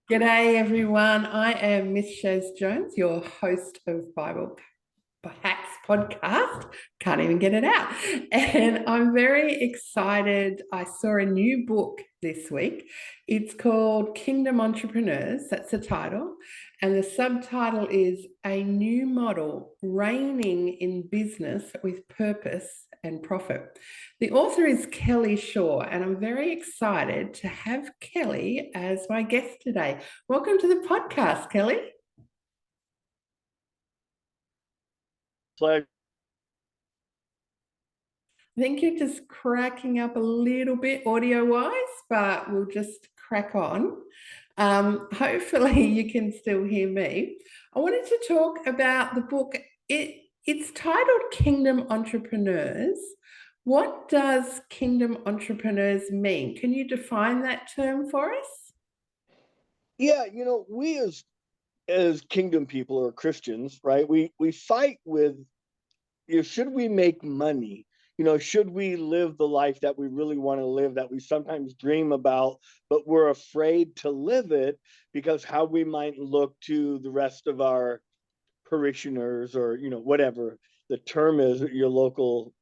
G'day, everyone. I am Miss Shaz Jones, your host of BibleHax podcast. Can't even get it out. And I'm very excited. I saw a new book this week. It's called Kingdom Entrepreneurs. That's the title. And the subtitle is A New Model Reigning in Business with Purpose and Profit. The author is Kelly Shaw, and I'm very excited to have Kelly as my guest today. Welcome to the podcast, Kelly. Pleasure. I think you're just cracking up a little bit audio-wise, but we'll just crack on. Hopefully you can still hear me. I wanted to talk about the book. It's titled Kingdom Entrepreneurs. What does Kingdom Entrepreneurs mean? Can you define that term for us? Yeah, we as kingdom people or Christians, right? We fight with, should we make money? Should we live the life that we really want to live, that we sometimes dream about, but we're afraid to live it because how we might look to the rest of our parishioners or, whatever the term is at your local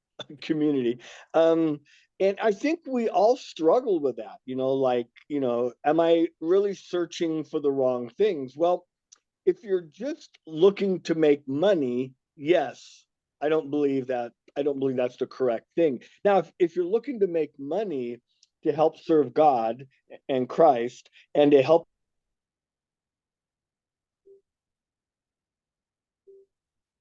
community. And I think we all struggle with that, am I really searching for the wrong things? Well, if you're just looking to make money, yes, I don't believe that. I don't believe that's the correct thing. Now, if you're looking to make money to help serve God and Christ and to help.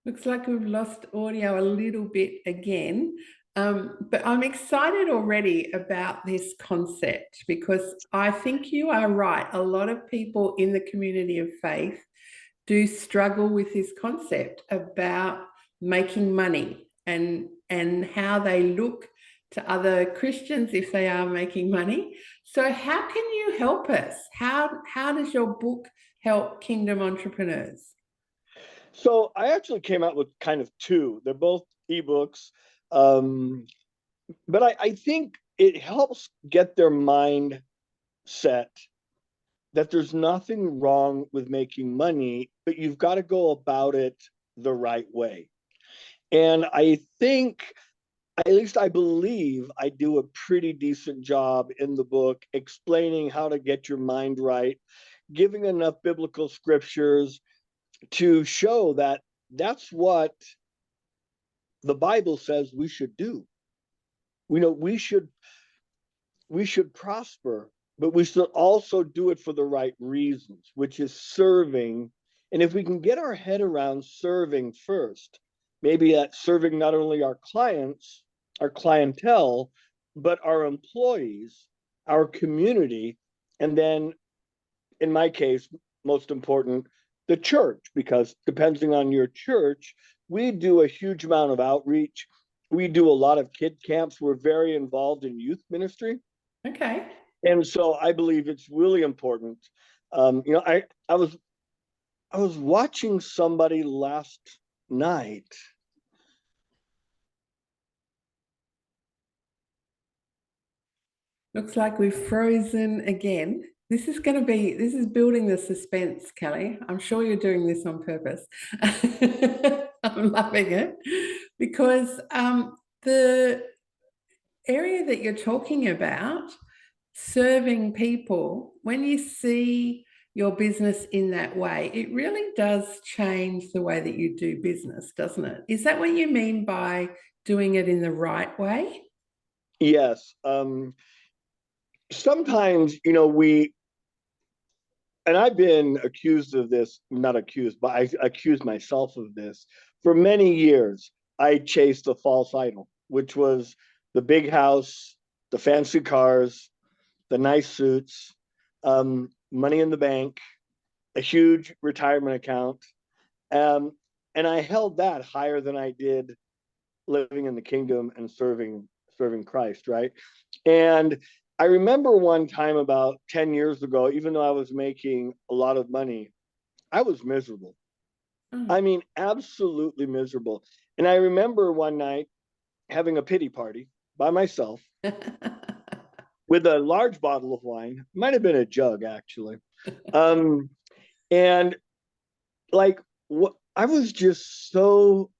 Looks like we've lost audio a little bit again. But I'm excited already about this concept because I think you are right. A lot of people in the community of faith do struggle with this concept about making money and how they look to other Christians if they are making money. So how can you help us? How does your book help kingdom entrepreneurs? So I actually came out with kind of two. They're both ebooks. Um, but I think it helps get their mind set that there's nothing wrong with making money, but you've got to go about it the right way. And I think, at least I believe, I do a pretty decent job in the book explaining how to get your mind right, giving enough biblical scriptures to show that that's what the Bible says we should do. We should prosper, but we should also do it for the right reasons, which is serving. And if we can get our head around serving first, maybe that's serving not only our clients, our clientele, but our employees, our community, and then, in my case, most important, the church, because depending on your church, we do a huge amount of outreach. We do a lot of kid camps. We're very involved in youth ministry. Okay. And so I believe it's really important. I was watching somebody last night. Looks like we've frozen again. This is building the suspense, Kelly. I'm sure you're doing this on purpose. I'm loving it because the area that you're talking about, serving people, when you see your business in that way, it really does change the way that you do business, doesn't it? Is that what you mean by doing it in the right way? Yes. Sometimes, and I've been accused of this, not accused, but I accused myself of this. For many years, I chased a false idol, which was the big house, the fancy cars, the nice suits, money in the bank, a huge retirement account. Um, and I held that higher than I did living in the kingdom and serving Christ, right? And I remember one time about 10 years ago, even though I was making a lot of money, I was miserable. I Mm. mean, absolutely miserable. And I remember one night having a pity party by myself with a large bottle of wine. Might have been a jug, actually. Um, and like, what I was just so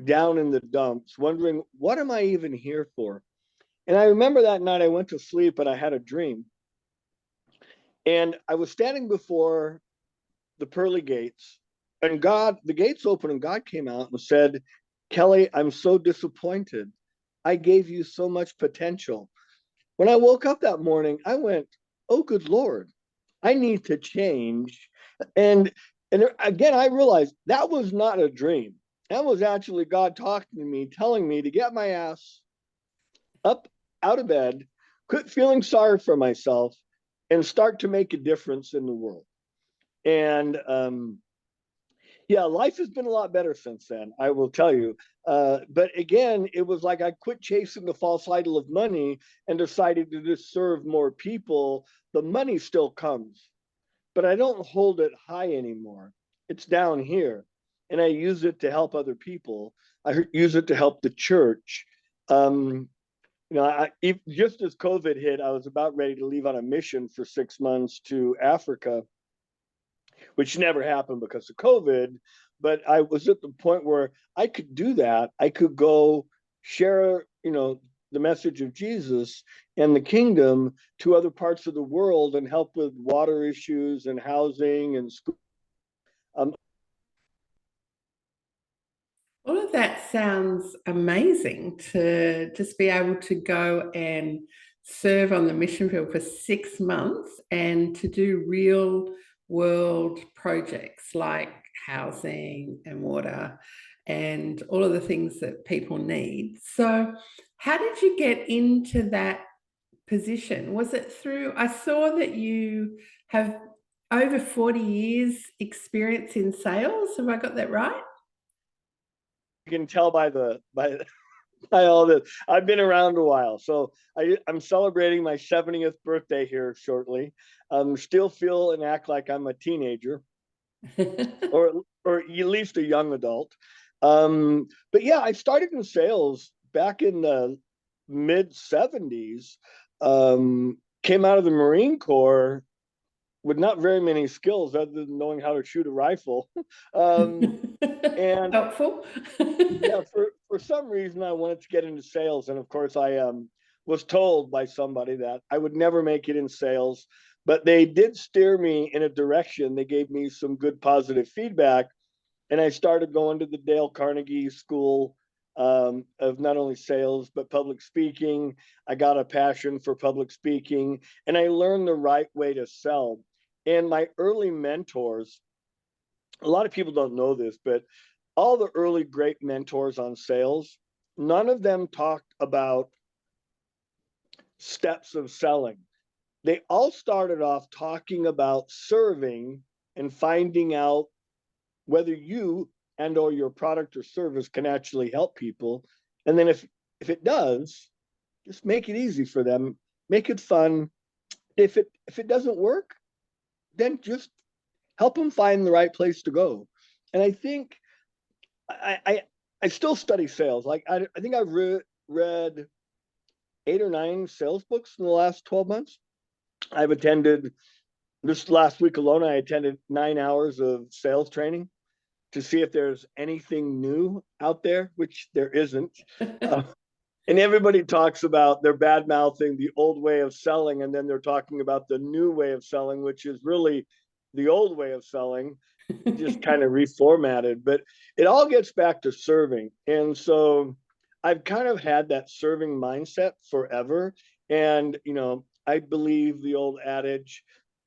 down in the dumps, wondering, what am I even here for? And I remember that night I went to sleep and I had a dream. And I was standing before the pearly gates, and God, the gates opened, and God came out and said, Kelly, I'm so disappointed. I gave you so much potential. When I woke up that morning, I went, oh, good Lord, I need to change. And and again, I realized that was not a dream. That was actually God talking to me, telling me to get my ass up out of bed, quit feeling sorry for myself, and start to make a difference in the world. And yeah, life has been a lot better since then, I will tell you. But again, it was like I quit chasing the false idol of money and decided to just serve more people. The money still comes, but I don't hold it high anymore. It's down here, and I use it to help other people. I use it to help the church. Um, just as COVID hit, I was about ready to leave on a mission for 6 months to Africa, which never happened because of COVID. But I was at the point where I could do that. I could go share, the message of Jesus and the kingdom to other parts of the world and help with water issues and housing and school. Um, All of that sounds amazing, to just be able to go and serve on the mission field for 6 months and to do real world projects like housing and water and all of the things that people need. So, how did you get into that position? Was it through, I saw that you have over 40 years experience in sales. Have I got that right? you can tell by all this. I've been around a while, so I'm celebrating my 70th birthday here shortly. Still feel and act like I'm a teenager, or at least a young adult. But yeah, I started in sales back in the mid 70s. Came out of the Marine Corps with not very many skills other than knowing how to shoot a rifle. um, and Helpful. yeah, for some reason I wanted to get into sales, and of course I was told by somebody that I would never make it in sales, but they did steer me in a direction. They gave me some good positive feedback, and I started going to the Dale Carnegie School of not only sales but public speaking. I got a passion for public speaking, and I learned the right way to sell. And my early mentors, a lot of people don't know this, but all the early great mentors on sales, none of them talked about steps of selling. They all started off talking about serving and finding out whether you and or your product or service can actually help people. And then if it does, just make it easy for them, make it fun. If it doesn't work, then just help them find the right place to go. And I think I still study sales. Like I think I've read 8 or 9 sales books in the last 12 months. I've attended, this last week alone, I attended 9 hours of sales training to see if there's anything new out there, which there isn't. Uh, and everybody talks about, they're bad mouthing the old way of selling, and then they're talking about the new way of selling, which is really the old way of selling, just kind of reformatted. But it all gets back to serving. And so I've kind of had that serving mindset forever. And, I believe the old adage,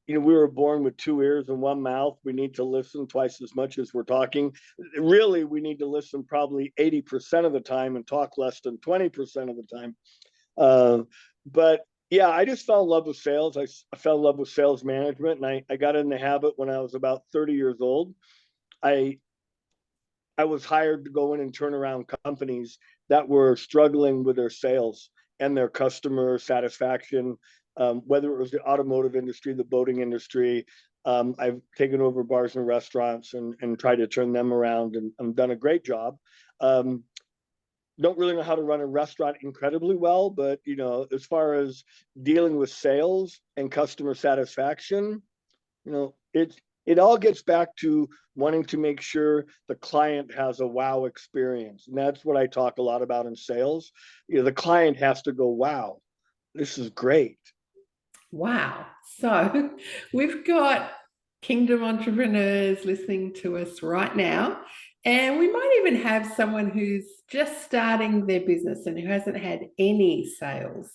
we were born with 2 ears and 1 mouth. We need to listen twice as much as we're talking. Really, we need to listen probably 80% of the time and talk less than 20% of the time. But yeah, I just fell in love with sales. I fell in love with sales management, and I got in the habit when I was about 30 years old. I I was hired to go in and turn around companies that were struggling with their sales and their customer satisfaction, whether it was the automotive industry, the boating industry. I've taken over bars and restaurants and tried to turn them around, and done a great job. Um, don't really know how to run a restaurant incredibly well, but as far as dealing with sales and customer satisfaction, it all gets back to wanting to make sure the client has a wow experience. And that's what I talk a lot about in sales. The client has to go, wow, this is great. Wow. So we've got kingdom entrepreneurs listening to us right now. And we might even have someone who's just starting their business and who hasn't had any sales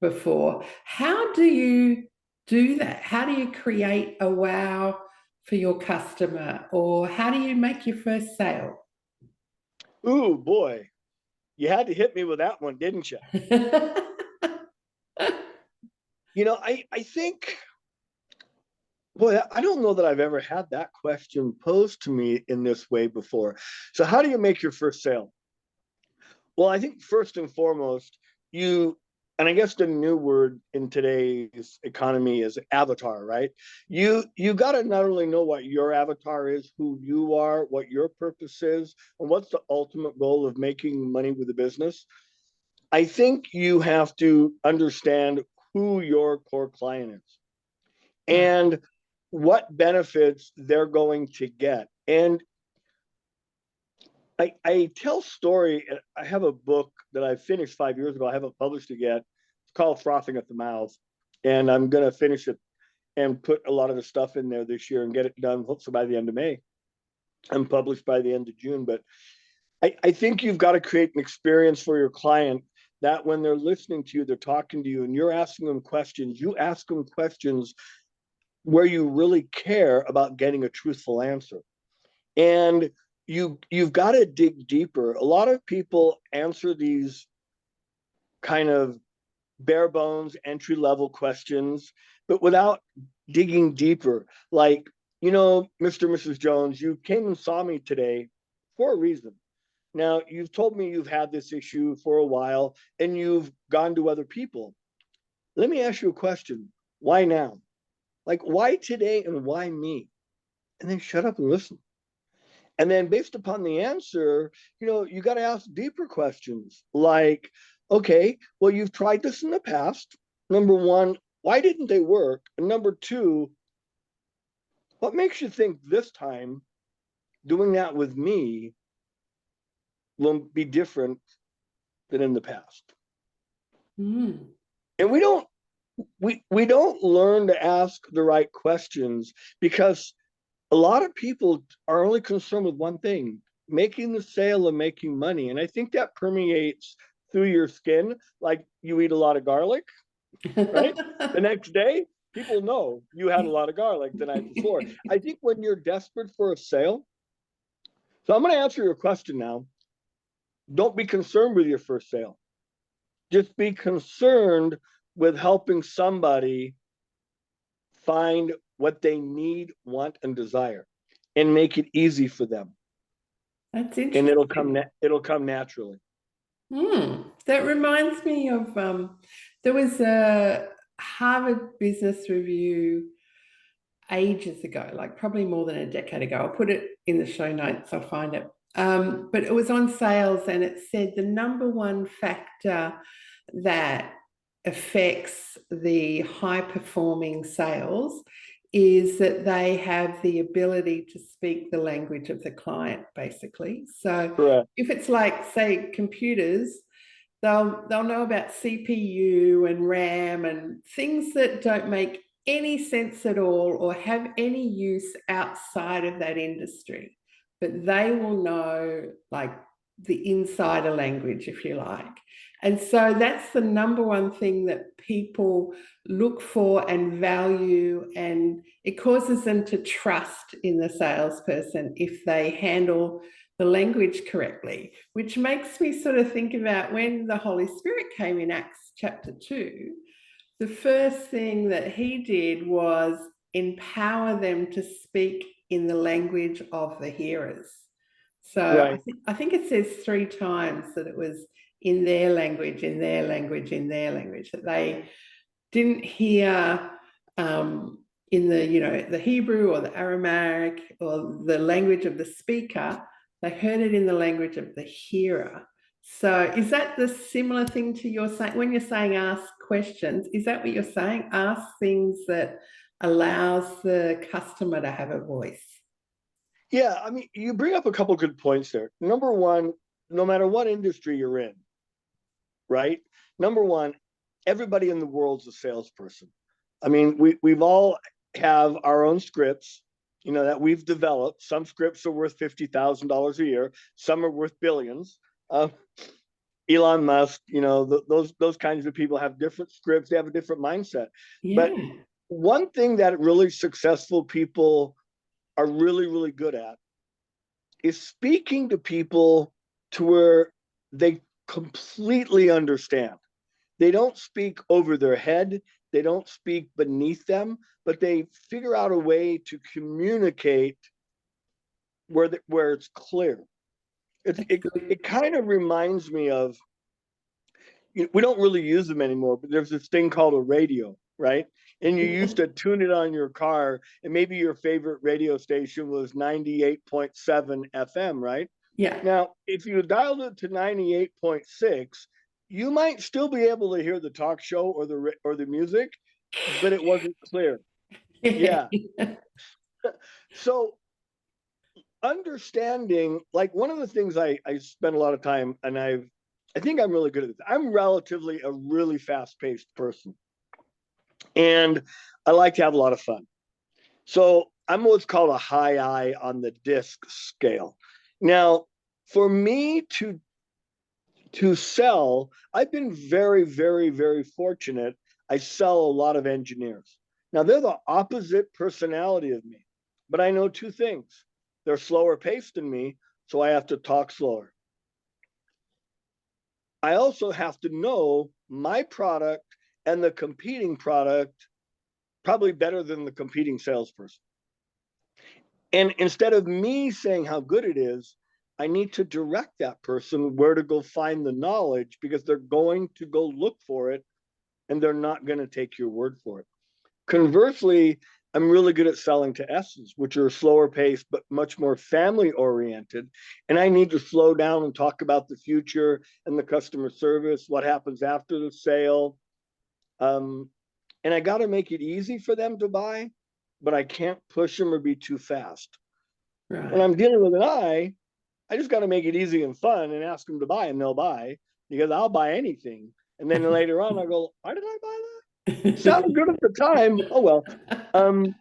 before. How do you do that? How do you create a wow for your customer? Or how do you make your first sale? Ooh, boy, you had to hit me with that one, didn't you? I think, boy, I don't know that I've ever had that question posed to me in this way before. So how do you make your first sale? Well, I think first and foremost, and I guess the new word in today's economy is avatar, right? You got to not only know what your avatar is, who you are, what your purpose is, and what's the ultimate goal of making money with the business. I think you have to understand who your core client is and what benefits they're going to get. And I tell story. I have a book that I finished 5 years ago. I haven't published it yet. It's called Frothing at the Mouth, and I'm going to finish it and put a lot of the stuff in there this year and get it done hopefully by the end of May and published by the end of June. But I think you've got to create an experience for your client that when they're listening to you, they're talking to you, and you're asking them questions. You ask them questions where you really care about getting a truthful answer. And you've got to dig deeper. A lot of people answer these kind of bare bones entry level questions, but without digging deeper. Like, Mr. and Mrs. Jones, you came and saw me today for a reason. Now, you've told me you've had this issue for a while and you've gone to other people. Let me ask you a question. Why now? Like, why today and why me? And then shut up and listen. And then based upon the answer, you got to ask deeper questions like, okay, well, you've tried this in the past. Number one, why didn't they work? And number two, what makes you think this time doing that with me will be different than in the past? Mm. And we don't learn to ask the right questions because a lot of people are only concerned with one thing, making the sale and making money. And I think that permeates through your skin. Like you eat a lot of garlic, right? The next day, people know you had a lot of garlic the night before. I think when you're desperate for a sale, so I'm going to answer your question now. Don't be concerned with your first sale. Just be concerned with helping somebody find what they need, want, and desire, and make it easy for them. That's And interesting. it'll come naturally. That reminds me of there was a Harvard Business Review ages ago, like probably more than a decade ago. I'll put it in the show notes, I'll find it. But it was on sales and it said the number one factor that affects the high performing sales is that they have the ability to speak the language of the client, basically. So Correct. if it's like, say, computers, they'll know about CPU and RAM and things that don't make any sense at all or have any use outside of that industry. But they will know like the insider language, if you like. And so that's the number one thing that people look for and value, and it causes them to trust in the salesperson if they handle the language correctly, which makes me sort of think about when the Holy Spirit came in Acts chapter 2, the first thing that he did was empower them to speak in the language of the hearers. So Right. I think it says 3 times that it was in their language, in their language, in their language, that they didn't hear in the Hebrew or the Aramaic or the language of the speaker. They heard it in the language of the hearer. So is that the similar thing to your saying when you're saying ask questions? Is that what you're saying? Ask things that allows the customer to have a voice. Yeah, I mean, you bring up a couple good points there. Number one, no matter what industry you're in, right? Number one, everybody in the world's a salesperson. I mean, we've all have our own scripts, that we've developed. Some scripts are worth $50,000 a year. Some are worth billions. Elon Musk, those kinds of people have different scripts. They have a different mindset. But Yeah. one thing that really successful people are really, really good at is speaking to people to where they completely understand. They don't speak over their head, they don't speak beneath them, but they figure out a way to communicate where it's clear. It kind of reminds me of, we don't really use them anymore, but there's this thing called a radio, right? And you used to tune it on your car, and maybe your favorite radio station was 98.7 FM, right? Yeah. Now, if you dialed it to 98.6, you might still be able to hear the talk show or the music, but it wasn't clear. Yeah. So understanding, like, one of the things I spend a lot of time, and I think I'm really good at this. I'm relatively a really fast-paced person, and I like to have a lot of fun. So I'm what's called a high I on the DISC scale. Now, for me to sell, I've been very, very, very fortunate. I sell a lot of engineers. Now, they're the opposite personality of me, but I know two things. They're slower paced than me, so I have to talk slower. I also have to know my product and the competing product probably better than the competing salesperson. And instead of me saying how good it is, I need to direct that person where to go find the knowledge, because they're going to go look for it and they're not going to take your word for it. Conversely, I'm really good at selling to S's, which are slower paced, but much more family oriented. And I need to slow down and talk about the future and the customer service, what happens after the sale. And I got to make it easy for them to buy, but I can't push them or be too fast. Right. When I'm dealing with an I just got to make it easy and fun and ask them to buy, and they'll buy, because I'll buy anything. And then later on, I go, why did I buy that? It sounded good at the time. Oh, well. And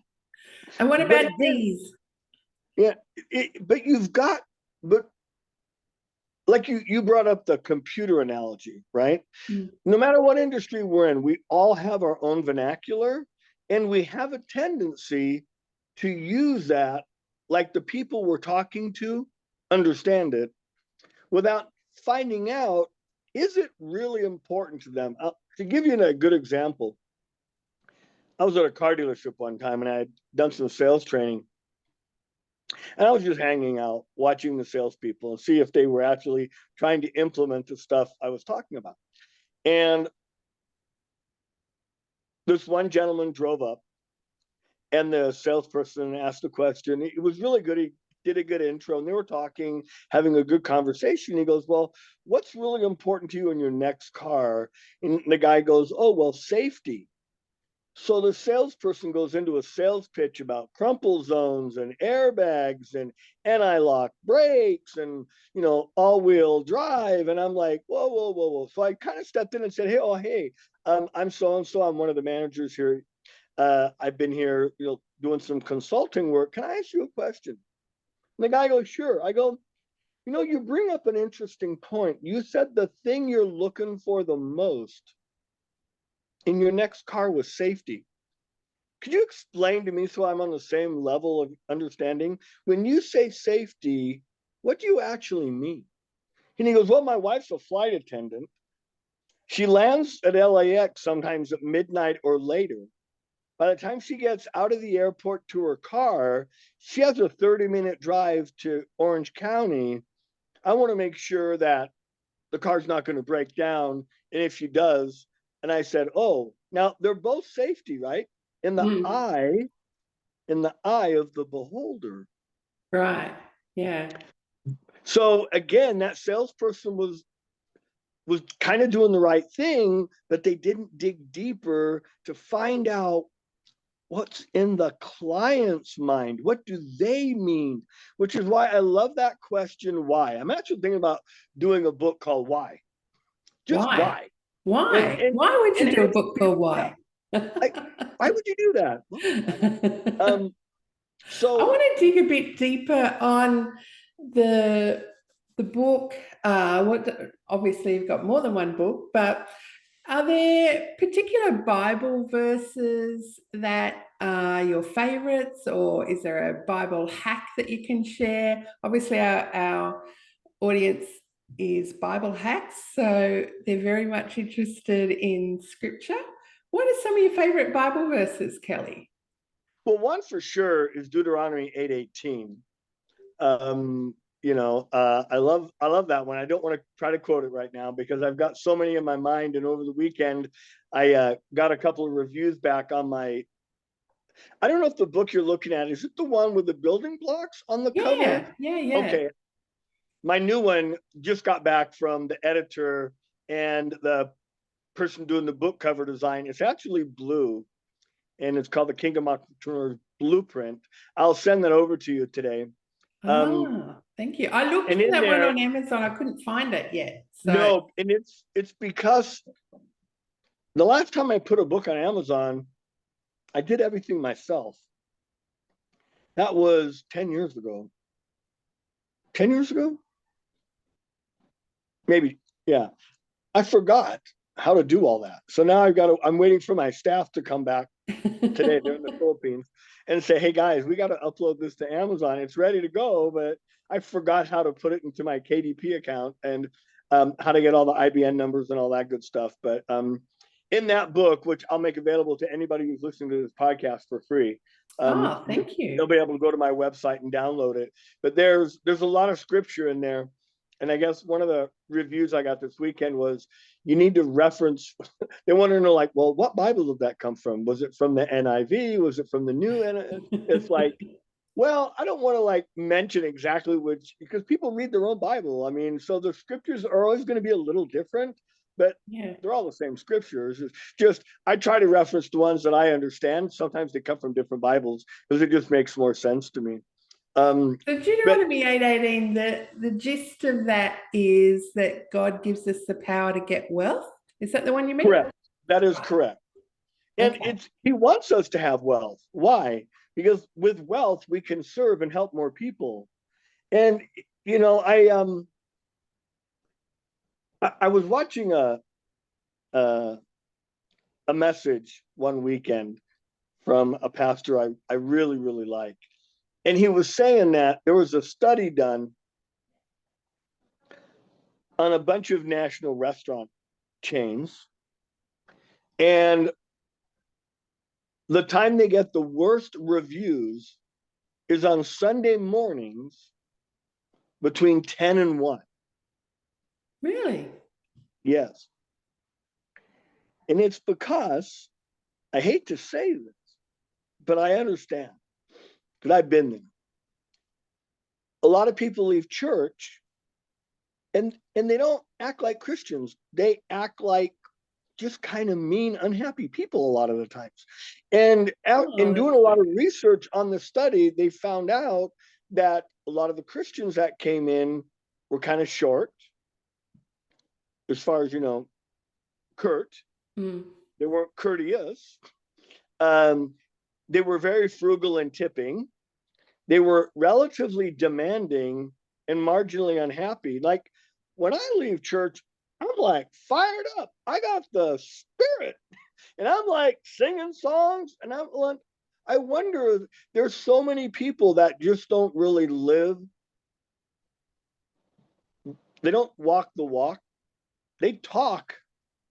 what But about again, these? yeah, but like you brought up the computer analogy, right? No matter what industry we're in, we all have our own vernacular, and we have a tendency to use that, like the people we're talking to understand it, without finding out, is it really important to them? To give you a good example, I was at a car dealership one time and I had done some sales training. And I was just hanging out, watching the salespeople and see if they were actually trying to implement the stuff I was talking about. And this one gentleman drove up, and the salesperson asked a question. It was really good. He did a good intro, and they were talking, having a good conversation. He goes, well, what's really important to you in your next car? And the guy goes, oh, well, safety. So the salesperson goes into a sales pitch about crumple zones and airbags and anti-lock brakes and, all-wheel drive. And I'm like, whoa, whoa, whoa, whoa. So I kind of stepped in and said, hey, I'm so-and-so. I'm one of the managers here. I've been here, doing some consulting work. Can I ask you a question? And the guy goes, sure. I go, you bring up an interesting point. You said the thing you're looking for the most in your next car was safety. Could you explain to me, so I'm on the same level of understanding? When you say safety, what do you actually mean? And he goes, well, my wife's a flight attendant. She lands at LAX sometimes at midnight or later. By the time she gets out of the airport to her car, she has a 30-minute drive to Orange County. I want to make sure that the car's not going to break down. And if she does, and I said, oh, now they're both safety, right? In the eye of the beholder. Right. Yeah. So again, that salesperson was was kind of doing the right thing, but they didn't dig deeper to find out what's in the client's mind. What do they mean? Which is why I love that question, why. I'm actually thinking about doing a book called Why. Just Why? why. And Why? and Why would you and do a it's, book called yeah, Why? like, why would you do that? Well, why not? Um, I so want to dig a bit deeper on the the book. Obviously you've got more than one book, but are there particular Bible verses that are your favorites, or is there a Bible hack that you can share? Obviously, our audience is Bible hacks, so they're very much interested in scripture. What are some of your favorite Bible verses, Kelly? well, one for sure is Deuteronomy 8:18. Um, I love that one. I don't want to try to quote it right now because I've got so many in my mind. And over the weekend, I got a couple of reviews back on my. I don't know if the book you're looking at is it the one with the building blocks on the cover? Yeah. Okay, my new one just got back from the editor and the person doing the book cover design. It's actually blue, and it's called the Kingdom Entrepreneur Blueprint. I'll send that over to you today. Um, Thank you. I looked and for in that one there, on Amazon. I couldn't find it yet. So, no, and it's because the last time I put a book on Amazon, I did everything myself. That was 10 years ago. 10 years ago? Maybe. Yeah. I forgot how to do all that. So now I'm waiting for my staff to come back today. They're in the Philippines and say, hey guys, we got to upload this to Amazon. It's ready to go, but I forgot how to put it into my KDP account and how to get all the IBN numbers and all that good stuff. But in that book, which I'll make available to anybody who's listening to this podcast for free, thank they'll you. be able to go to my website and download it. But there's a lot of scripture in there. And I guess one of the reviews I got this weekend was you need to reference. They want to know, like, well, what Bible did that come from? Was it from the NIV? Was it from the new? And it's like, well, I don't want to like mention exactly which, because people read their own Bible. I mean, so the scriptures are always going to be a little different, but Yeah. they're all the same scriptures. It's just I try to reference the ones that I understand. Sometimes they come from different Bibles because it just makes more sense to me. So But Deuteronomy 8:18, the gist of that is that God gives us the power to get wealth. Is that the one you mean? correct, that is Right. correct. And Okay. he wants us to have wealth. Why? Because with wealth we can serve and help more people. And you know, I was watching a a message one weekend from a pastor I really, really like. And he was saying that there was a study done on a bunch of national restaurant chains. And the time they get the worst reviews is on Sunday mornings between 10 and 1. Really? Yes. And it's because I hate to say this, but I understand because I've been there. A lot of people leave church and they don't act like Christians. They act like just kind of mean, unhappy people a lot of the times. And out Oh, in doing that's a lot good. of research on the study, they found out that a lot of the Christians that came in were kind of short, as far as curt. Mm. They weren't courteous. Um, they were very frugal in tipping. They were relatively demanding and marginally unhappy. Like when I leave church, I'm like fired up. I got the spirit. And I'm like singing songs. And I'm like, I wonder, there's so many people that just don't really live. They don't walk the walk. They talk.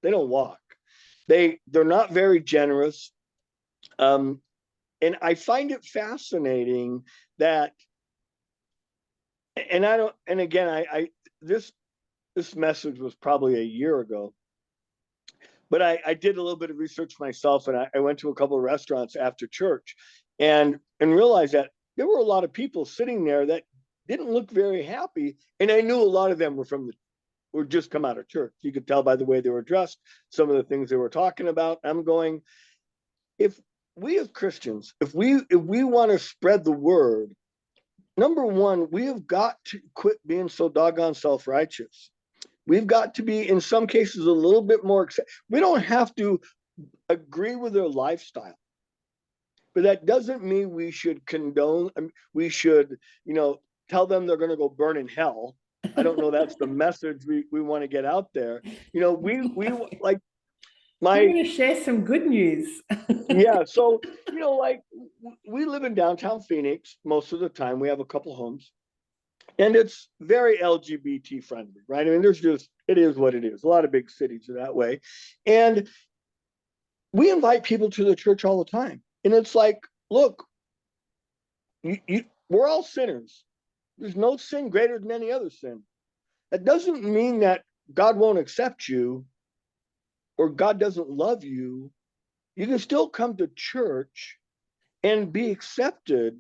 They don't walk. They're not very generous. Um, and I find it fascinating that, and I don't, and again, I this message was probably a year ago, but I did a little bit of research myself, and I went to a couple of restaurants after church, and realized that there were a lot of people sitting there that didn't look very happy, and I knew a lot of them were from the were just come out of church. You could tell by the way they were dressed, some of the things they were talking about. I'm going, if we as Christians, if we want to spread the word, number one, we have got to quit being so doggone self-righteous. We've got to be, in some cases, a little bit more. We don't have to agree with their lifestyle, but that doesn't mean we should condone. We should, tell them they're going to go burn in hell. I don't know. That's the message we want to get out there. We like I'm my going to share some good news. yeah. So like we live in downtown Phoenix most of the time. We have a couple homes. And it's very LGBT friendly, right? I mean, it is what it is. A lot of big cities are that way. And we invite people to the church all the time. And it's like, look, we're all sinners. There's no sin greater than any other sin. That doesn't mean that God won't accept you or God doesn't love you. You can still come to church and be accepted.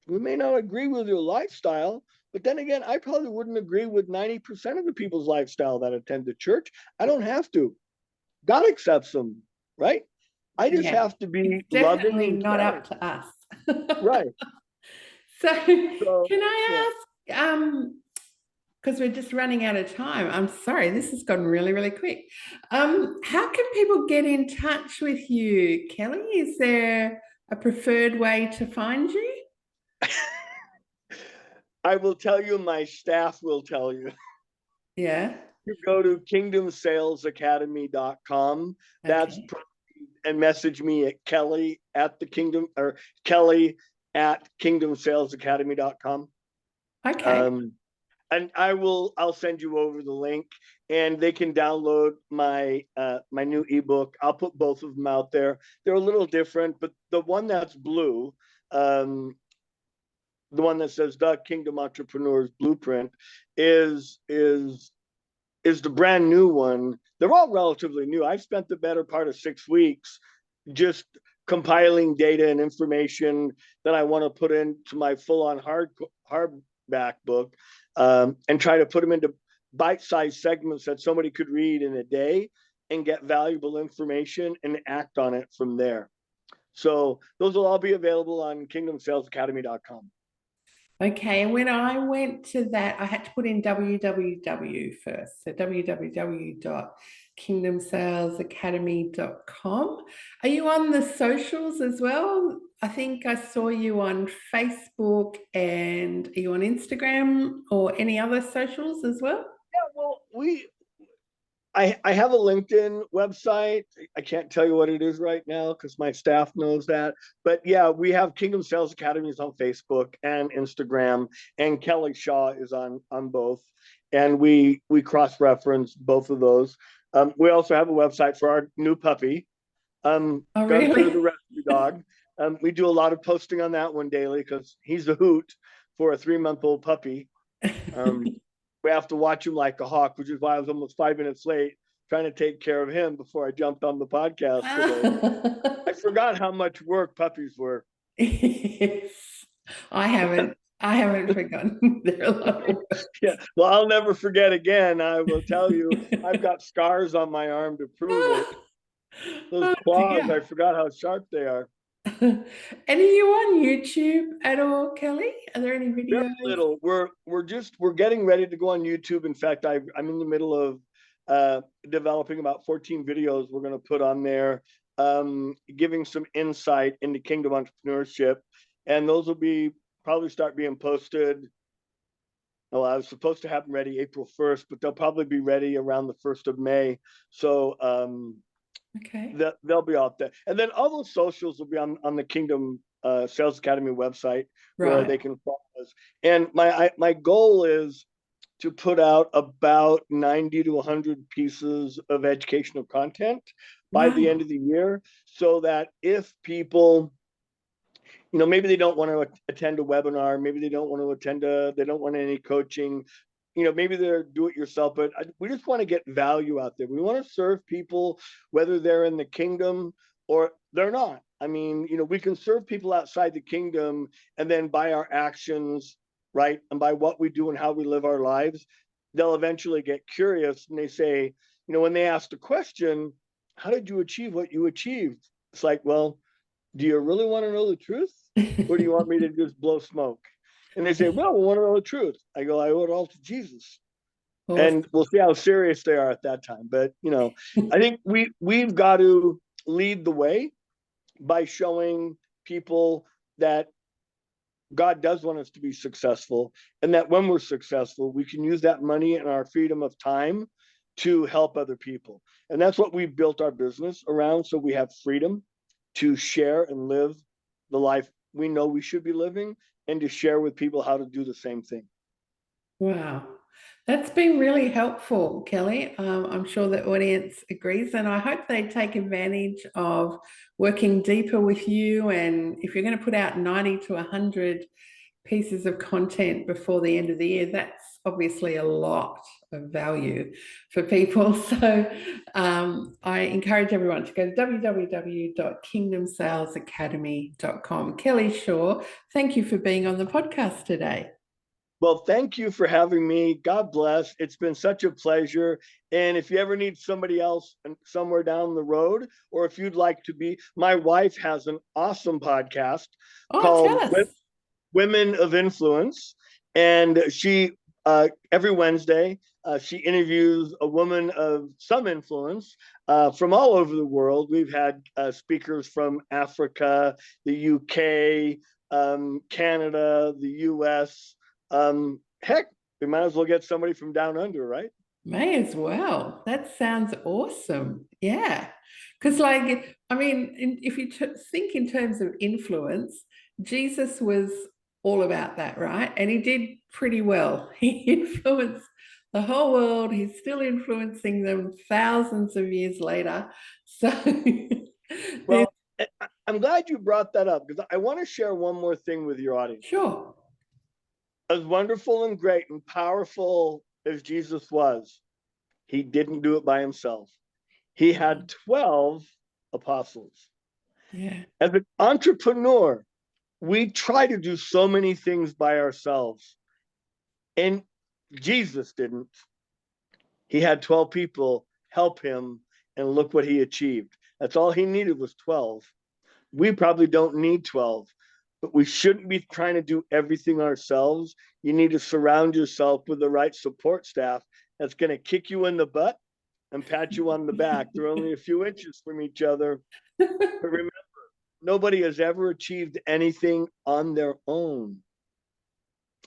We may not agree with your lifestyle, but then again, I probably wouldn't agree with 90% of the people's lifestyle that attend the church. I don't have to. God accepts them, right? I just have to be loving Definitely and not caring. up to us. Right. So So, can I ask, because we're just running out of time. I'm sorry, this has gone really, really quick. How can people get in touch with you, Kelly? Is there a preferred way to find you? I will tell you, my staff will tell you. Yeah. You go to kingdomsalesacademy.com. That's Okay. and message me at Kelly at the Kingdom or Kelly at kingdomsalesacademy.com. Okay. And I'll send you over the link and they can download my my new ebook. I'll put both of them out there. They're a little different, but the one that's blue, the one that says the Kingdom Entrepreneur's Blueprint is the brand new one. They're all relatively new. I've spent the better part of 6 weeks just compiling data and information that I want to put into my full-on hardback book, and try to put them into bite-sized segments that somebody could read in a day and get valuable information and act on it from there. So those will all be available on kingdomsalesacademy.com. Okay, and when I went to that, I had to put in www first. So www.kingdomsalesacademy.com. Are you on the socials as well? I think I saw you on Facebook, and are you on Instagram or any other socials as well? Yeah, well, I have a LinkedIn website. I can't tell you what it is right now because my staff knows that. But yeah, we have Kingdom Sales Academies on Facebook and Instagram, and Kelly Shaw is on both. And we cross-reference both of those. We also have a website for our new puppy, Oh, Gunther really? the rescue dog. We do a lot of posting on that one daily because he's a hoot for a 3-month-old puppy. We have to watch him like a hawk, which is why I was almost 5 minutes late trying to take care of him before I jumped on the podcast today. I forgot how much work puppies were. Yes. I haven't forgotten. They're a lot of work. Yeah, well, I'll never forget again. I will tell you, I've got scars on my arm to prove it. Those Oh, claws, I dear. forgot how sharp they are. And are you on YouTube at all, Kelly? Are there any Very videos? little. We're getting ready to go on YouTube. In fact, I'm in the middle of developing about 14 videos we're going to put on there, giving some insight into kingdom entrepreneurship, and those will be probably start being posted. Well, I was supposed to have them ready April 1st, but they'll probably be ready around the 1st of May. So Okay. they'll be out there, and then all those socials will be on the Kingdom Sales Academy website where they Right. can follow us. And my goal is to put out about 90 to 100 pieces of educational content by the end Wow. of the year, so that if people, maybe they don't want to attend a webinar, maybe they don't want to they don't want any coaching, maybe they're do it yourself, but we just want to get value out there. We want to serve people, whether they're in the kingdom or they're not. I mean, we can serve people outside the kingdom, and then by our actions, right, and by what we do and how we live our lives, they'll eventually get curious and they say, when they ask the question, how did you achieve what you achieved? It's like, well, do you really want to know the truth? Or do you want me to just blow smoke? And they say, well, we want to know the truth. I go, I owe it all to Jesus. Awesome. And we'll see how serious they are at that time. But, I think we've got to lead the way by showing people that God does want us to be successful, and that when we're successful, we can use that money and our freedom of time to help other people. And that's what we've built our business around. So we have freedom to share and live the life we know we should be living, and to share with people how to do the same thing. Wow. That's been really helpful, Kelly. I'm sure the audience agrees, and I hope they take advantage of working deeper with you. And if you're going to put out 90 to 100 pieces of content before the end of the year, that's obviously a lot of value for people. So I encourage everyone to go to www.kingdomsalesacademy.com. Kelly Shaw, thank you for being on the podcast today. Well, thank you for having me. God bless. It's been such a pleasure. And if you ever need somebody else somewhere down the road, or if you'd like to be, my wife has an awesome podcast Tell called us. Women of Influence. And she, every Wednesday, she interviews a woman of some influence from all over the world. We've had speakers from Africa, the UK, Canada, the US. Heck, we might as well get somebody from down under, right? May as well. That sounds awesome. Yeah. Because, if you think in terms of influence, Jesus was all about that, right? And he did pretty well. He influenced the whole world. He's still influencing them thousands of years later. So, Well, I'm glad you brought that up, because I want to share one more thing with your audience. sure. As wonderful and great and powerful as Jesus was, he didn't do it by himself. He had 12 apostles. Yeah. As an entrepreneur, we try to do so many things by ourselves, and Jesus didn't. He had 12 people help him, and look what he achieved. That's all he needed was 12. We probably don't need 12, but we shouldn't be trying to do everything ourselves. You need to surround yourself with the right support staff that's going to kick you in the butt and pat you on the back. They're only a few inches from each other. But remember, nobody has ever achieved anything on their own.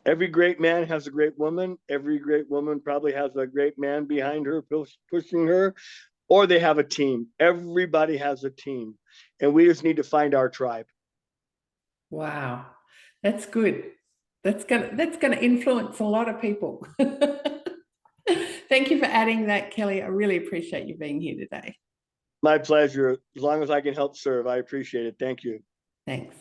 Every great man has a great woman. Every great woman probably has a great man behind her, pushing her, or they have a team. Everybody has a team, and we just need to find our tribe. Wow. That's good. That's gonna influence a lot of people. Thank you for adding that, Kelly. I really appreciate you being here today. My pleasure. As long as I can help serve, I appreciate it. Thank you. Thanks.